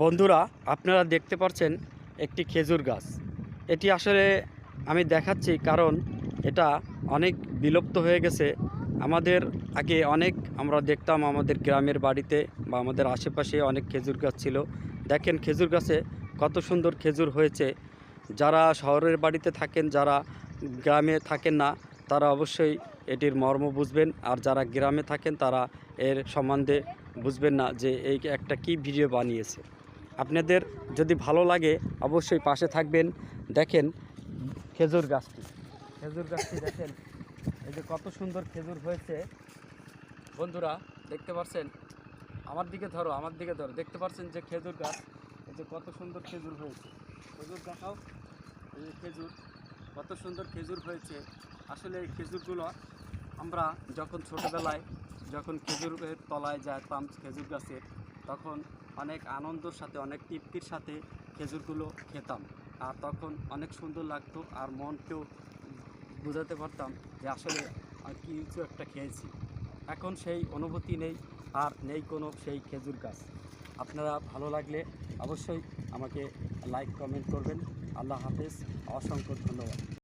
বন্ধুরা, আপনারা দেখতে পাচ্ছেন একটি খেজুর গাছ। এটি আসলে আমি দেখাচ্ছি কারণ এটা অনেক বিলুপ্ত হয়ে গেছে। আমাদের আগে অনেক আমরা দেখতাম আমাদের গ্রামের বাড়িতে বা আমাদের আশেপাশে অনেক খেজুর গাছ ছিল। দেখেন খেজুর গাছে কত সুন্দর খেজুর হয়েছে। যারা শহরের বাড়িতে থাকেন, যারা গ্রামে থাকেন না, তারা অবশ্যই এটির মর্ম বুঝবেন। আর যারা গ্রামে থাকেন তারা এর সম্বন্ধে বুঝবেন না যে এই একটা কী ভিডিও বানিয়েছে। আপনাদের যদি ভালো লাগে অবশ্যই পাশে থাকবেন। দেখেন খেজুর গাছটি দেখেন, এই যে কত সুন্দর খেজুর হয়েছে। বন্ধুরা দেখতে পাচ্ছেন, আমার দিকে ধরো দেখতে পাচ্ছেন যে খেজুর গাছ, এই যে কত সুন্দর খেজুর হয়েছে। খেজুর দেখাও, এই যে খেজুর, কত সুন্দর খেজুর হয়েছে। আসলে এই খেজুরগুলো আমরা যখন ছোটোবেলায় যখন খেজুরের তলায় যেতাম খেজুর গাছের, তখন অনেক আনন্দের সাথে অনেক তৃপ্তির সাথে খেজুরগুলো খেতাম। আর তখন অনেক সুন্দর লাগতো, আর মনকেও বোঝাতে পারতাম যে আসলে কিছু একটা খেয়েছি। এখন সেই অনুভূতি নেই, আর নেই কোনো সেই খেজুর গাছ। আপনারা ভালো লাগলে অবশ্যই আমাকে লাইক কমেন্ট করবেন। আল্লাহ হাফেজ, অসংখ্য ধন্যবাদ।